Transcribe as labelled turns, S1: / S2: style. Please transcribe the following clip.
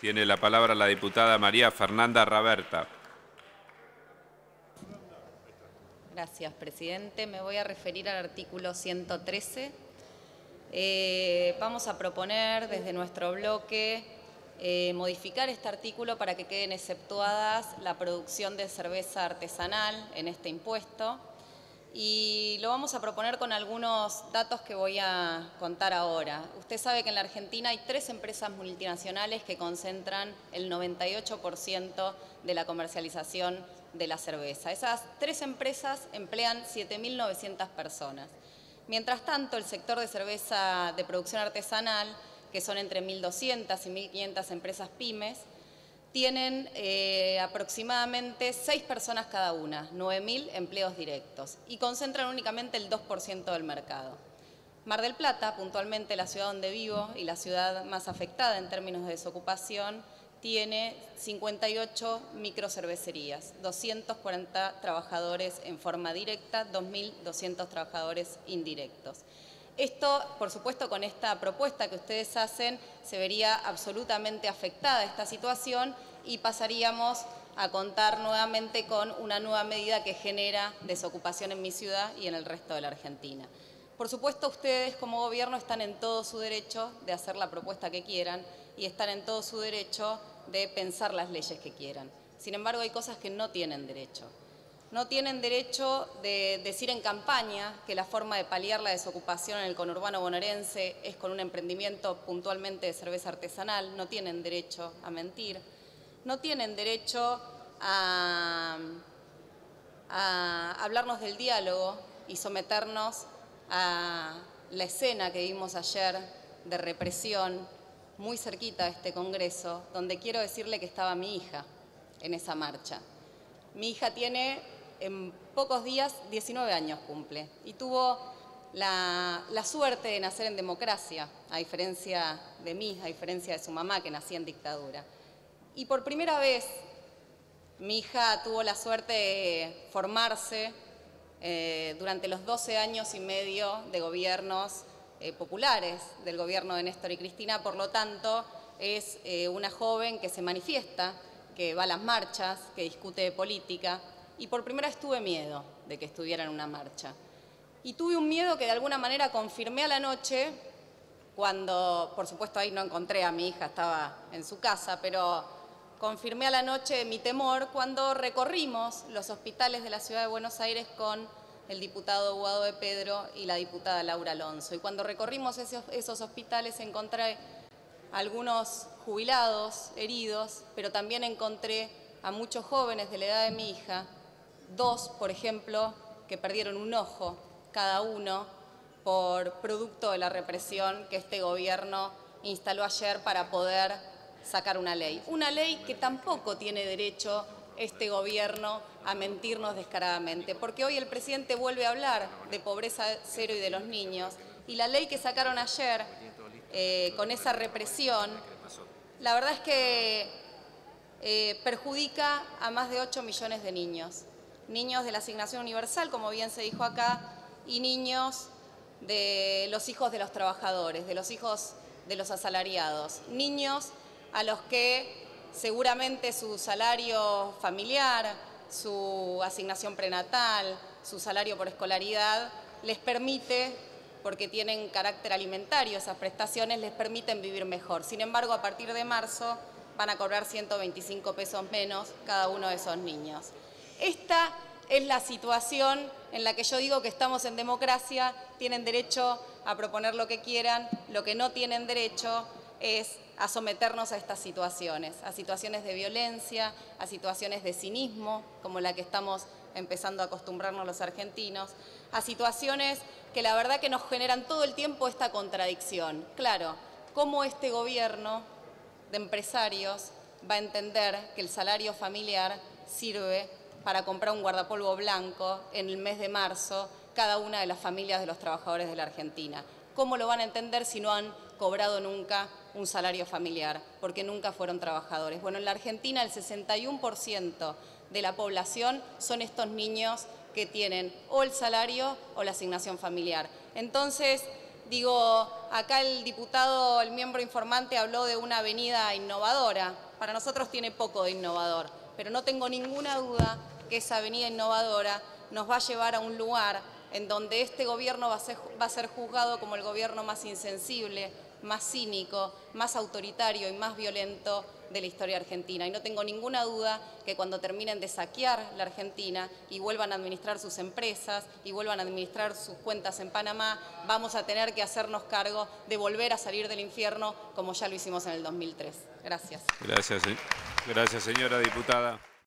S1: Tiene la palabra la diputada María Fernanda Raberta.
S2: Gracias, presidente. Me voy a referir al artículo 113. Vamos a proponer desde nuestro bloque modificar este artículo para que queden exceptuadas la producción de cerveza artesanal en este impuesto. Y lo vamos a proponer con algunos datos que voy a contar ahora. Usted sabe que en la Argentina hay 3 empresas multinacionales que concentran el 98% de la comercialización de la cerveza. Esas 3 empresas emplean 7.900 personas. Mientras tanto, el sector de cerveza de producción artesanal, que son entre 1.200 y 1.500 empresas pymes, tienen aproximadamente 6 personas cada una, 9.000 empleos directos, y concentran únicamente el 2% del mercado. Mar del Plata, puntualmente la ciudad donde vivo y la ciudad más afectada en términos de desocupación, tiene 58 microcervecerías, 240 trabajadores en forma directa, 2.200 trabajadores indirectos. Esto, por supuesto, con esta propuesta que ustedes hacen, se vería absolutamente afectada esta situación y pasaríamos a contar nuevamente con una nueva medida que genera desocupación en mi ciudad y en el resto de la Argentina. Por supuesto, ustedes como gobierno están en todo su derecho de hacer la propuesta que quieran y están en todo su derecho de pensar las leyes que quieran. Sin embargo, hay cosas que no tienen derecho. No tienen derecho de decir en campaña que la forma de paliar la desocupación en el conurbano bonaerense es con un emprendimiento puntualmente de cerveza artesanal. No tienen derecho a mentir. No tienen derecho a hablarnos del diálogo y someternos a la escena que vimos ayer de represión muy cerquita de este Congreso, donde quiero decirle que estaba mi hija en esa marcha. Mi hija tiene, en pocos días, 19 años cumple, y tuvo la suerte de nacer en democracia, a diferencia de mí, a diferencia de su mamá, que nacía en dictadura. Y por primera vez, mi hija tuvo la suerte de formarse durante los 12 años y medio de gobiernos populares, del gobierno de Néstor y Cristina. Por lo tanto, es una joven que se manifiesta, que va a las marchas, que discute de política, y por primera vez tuve miedo de que estuviera en una marcha. Y tuve un miedo que de alguna manera confirmé a la noche, cuando, por supuesto, ahí no encontré a mi hija, estaba en su casa, pero confirmé a la noche mi temor cuando recorrimos los hospitales de la ciudad de Buenos Aires con el diputado Guado de Pedro y la diputada Laura Alonso. Y cuando recorrimos esos hospitales encontré algunos jubilados, heridos, pero también encontré a muchos jóvenes de la edad de mi hija, 2, por ejemplo, que perdieron un ojo cada uno por producto de la represión que este gobierno instaló ayer para poder sacar una ley. Una ley que tampoco tiene derecho este gobierno a mentirnos descaradamente, porque hoy el presidente vuelve a hablar de pobreza cero y de los niños, y la ley que sacaron ayer con esa represión, la verdad es que perjudica a más de 8 millones de niños. Niños de la asignación universal, como bien se dijo acá, y niños de los hijos de los trabajadores, de los hijos de los asalariados. Niños a los que seguramente su salario familiar, su asignación prenatal, su salario por escolaridad, les permite, porque tienen carácter alimentario, esas prestaciones les permiten vivir mejor. Sin embargo, a partir de marzo van a cobrar 125 pesos menos cada uno de esos niños. Esta es la situación en la que yo digo que estamos en democracia, tienen derecho a proponer lo que quieran, lo que no tienen derecho es a someternos a estas situaciones de violencia, a situaciones de cinismo, como la que estamos empezando a acostumbrarnos los argentinos, a situaciones que la verdad que nos generan todo el tiempo esta contradicción. Claro, ¿cómo este gobierno de empresarios va a entender que el salario familiar sirve para comprar un guardapolvo blanco en el mes de marzo cada una de las familias de los trabajadores de la Argentina? ¿Cómo lo van a entender si no han cobrado nunca un salario familiar? Porque nunca fueron trabajadores. Bueno, en la Argentina el 61% de la población son estos niños que tienen o el salario o la asignación familiar. Entonces, Digo, acá el diputado, el miembro informante, habló de una avenida innovadora. Para nosotros tiene poco de innovador, pero no tengo ninguna duda que esa avenida innovadora nos va a llevar a un lugar en donde este gobierno va a ser juzgado como el gobierno más insensible, más cínico, más autoritario y más violento de la historia argentina. Y no tengo ninguna duda que cuando terminen de saquear la Argentina y vuelvan a administrar sus empresas y vuelvan a administrar sus cuentas en Panamá, vamos a tener que hacernos cargo de volver a salir del infierno como ya lo hicimos en el 2003. Gracias.
S1: Gracias, señora diputada.